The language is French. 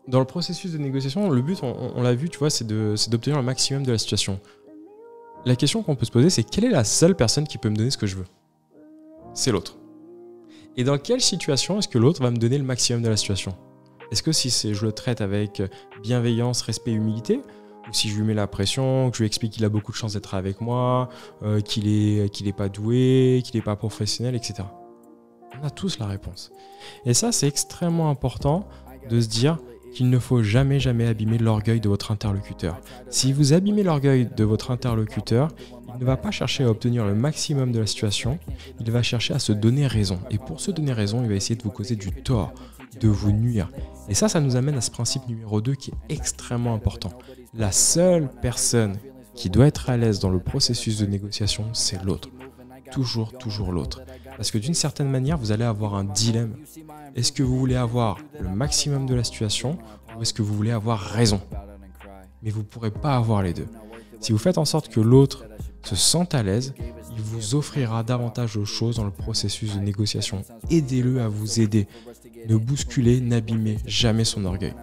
Dans le processus de négociation, le but, on l'a vu, tu vois, c'est d'obtenir le maximum de la situation. La question qu'on peut se poser, c'est quelle est la seule personne qui peut me donner ce que je veux? C'est l'autre. Et dans quelle situation est-ce que l'autre va me donner le maximum de la situation? Est-ce que si je le traite avec bienveillance, respect et humilité, ou si je lui mets la pression, que je lui explique qu'il a beaucoup de chance d'être avec moi, qu'il est pas doué, qu'il n'est pas professionnel, etc. On a tous la réponse. Et ça, c'est extrêmement important de se dire qu'il ne faut jamais, jamais abîmer l'orgueil de votre interlocuteur. Si vous abîmez l'orgueil de votre interlocuteur, il ne va pas chercher à obtenir le maximum de la situation, il va chercher à se donner raison. Et pour se donner raison, il va essayer de vous causer du tort, de vous nuire. Et ça nous amène à ce principe numéro 2 qui est extrêmement important. La seule personne qui doit être à l'aise dans le processus de négociation, c'est l'autre. Toujours l'autre. Parce que d'une certaine manière, vous allez avoir un dilemme. Est-ce que vous voulez avoir le maximum de la situation ou est-ce que vous voulez avoir raison? Mais vous ne pourrez pas avoir les deux. Si vous faites en sorte que l'autre se sente à l'aise, il vous offrira davantage de choses dans le processus de négociation. Aidez-le à vous aider. Ne bousculez, n'abîmez jamais son orgueil.